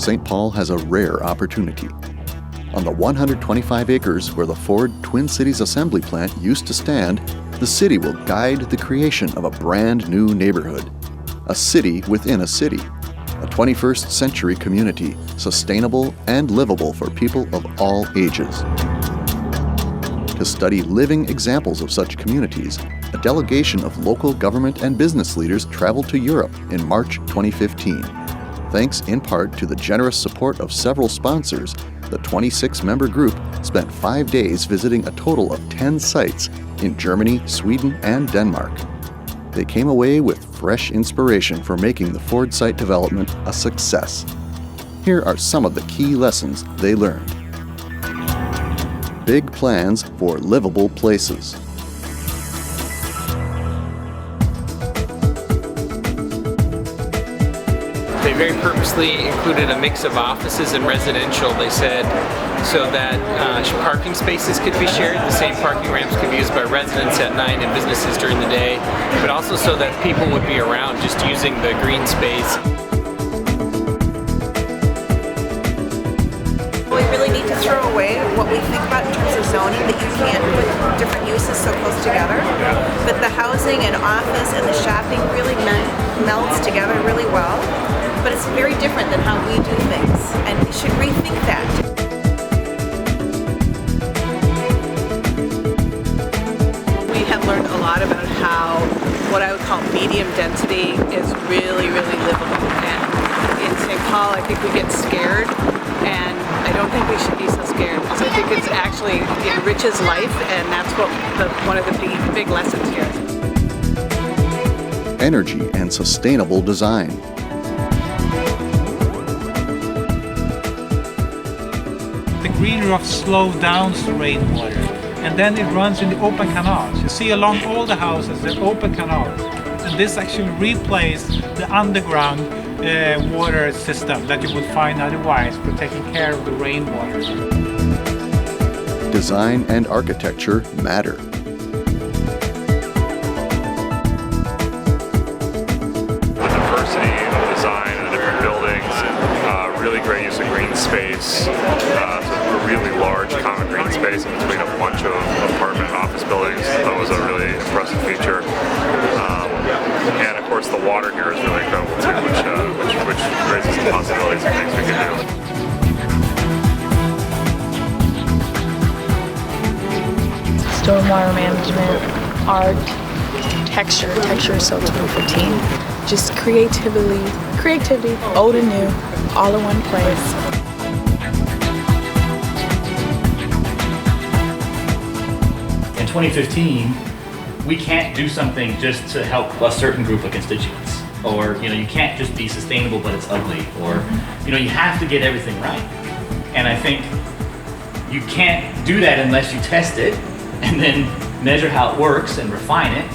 St. Paul has a rare opportunity. On the 125 acres where the Ford Twin Cities assembly plant used to stand, the city will guide the creation of a brand new neighborhood. A city within a city. A 21st century community, sustainable and livable for people of all ages. To study living examples of such communities, a delegation of local government and business leaders traveled to Europe in March 2015. Thanks in part to the generous support of several sponsors, the 26-member group spent 5 days visiting a total of 10 sites in Germany, Sweden, and Denmark. They came away with fresh inspiration for making the Ford site development a success. Here are some of the key lessons they learned. Big plans for livable places. They very purposely included a mix of offices and residential, they said, so that parking spaces could be shared, the same parking ramps could be used by residents at night and businesses during the day, but also so that people would be around just using the green space. We really need to throw away what we think about in terms of zoning, that you can't put different uses so close together, but the housing and office and the shopping really melds together really well. But it's very different than how we do things, and we should rethink that. We have learned a lot about how what I would call medium density is really, really livable. And in St. Paul, I think we get scared, and I don't think we should be so scared, because I think it's actually enriches life, and that's what one of the big lessons here. Energy and sustainable design. The green roof slows down the rainwater, and then it runs in the open canals. You see along all the houses, the open canals. And this actually replaces the underground water system that you would find otherwise for taking care of the rainwater. Design and architecture matter. The diversity of design and the different buildings, really great use of green space. So a really large common green space in between a bunch of apartment and office buildings. That was a really impressive feature. And of course the water here is really incredible too, which raises the possibilities of things we can do. Stormwater management, art, texture is so 2015. Just creativity, old and new, all in one place. In 2015, we can't do something just to help a certain group of constituents. Or, you can't just be sustainable but it's ugly. Or, you have to get everything right. And I think you can't do that unless you test it and then measure how it works and refine it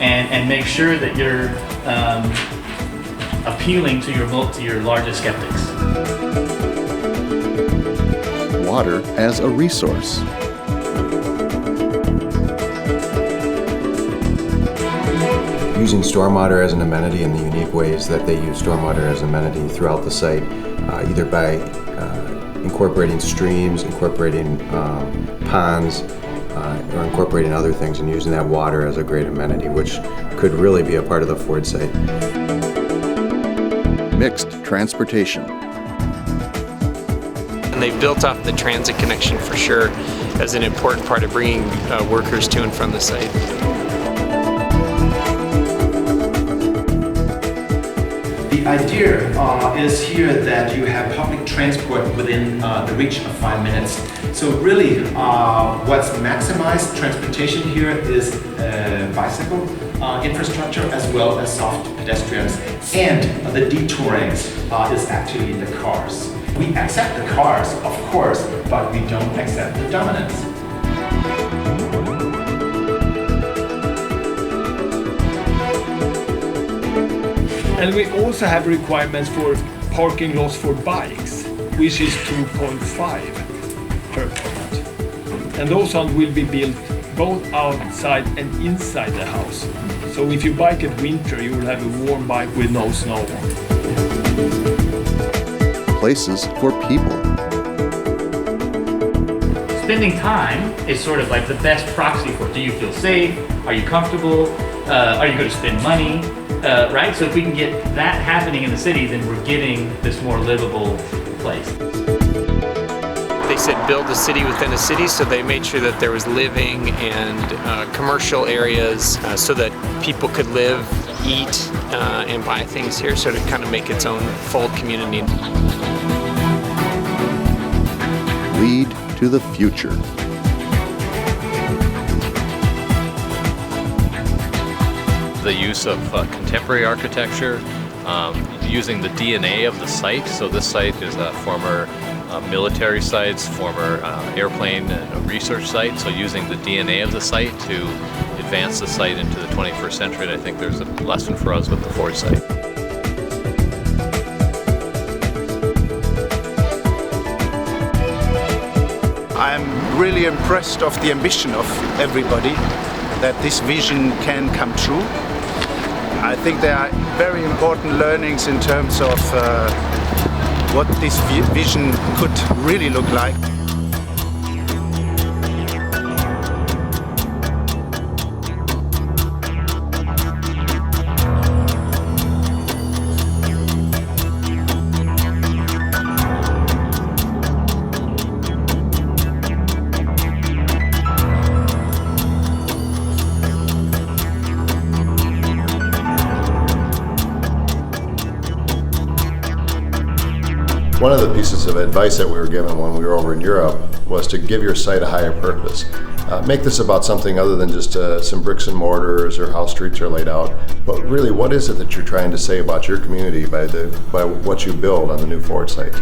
and make sure that you're appealing to your largest skeptics. Water as a resource. Using stormwater as an amenity in the unique ways that they use stormwater as an amenity throughout the site, either by incorporating streams, incorporating ponds, or incorporating other things and using that water as a great amenity, which could really be a part of the Ford site. Mixed transportation. And they've built off the transit connection for sure as an important part of bringing workers to and from the site. The idea is here that you have public transport within the reach of 5 minutes. So really what's maximized transportation here is bicycle infrastructure as well as soft pedestrians. And the detouring is actually the cars. We accept the cars, of course, but we don't accept the dominance. And we also have requirements for parking lots for bikes, which is 2.5 per point. And those ones will be built both outside and inside the house. So if you bike at winter, you will have a warm bike with no snow on. places for people. Spending time is sort of like the best proxy for, do you feel safe? Are you comfortable? Are you going to spend money? Right? So if we can get that happening in the city, then we're getting this more livable place. They said build a city within a city, so they made sure that there was living and commercial areas so that people could live, eat, and buy things here, so to kind of make its own full community. Lead to the future. The use of contemporary architecture, using the DNA of the site. So this site is a former military sites, former airplane research site. So using the DNA of the site to advance the site into the 21st century. And I think there's a lesson for us with the Ford site. I'm really impressed of the ambition of everybody, that this vision can come true. I think there are very important learnings in terms of what this vision could really look like. One of the pieces of advice that we were given when we were over in Europe was to give your site a higher purpose. Make this about something other than just some bricks and mortars or how streets are laid out, but really what is it that you're trying to say about your community by what you build on the new Ford site?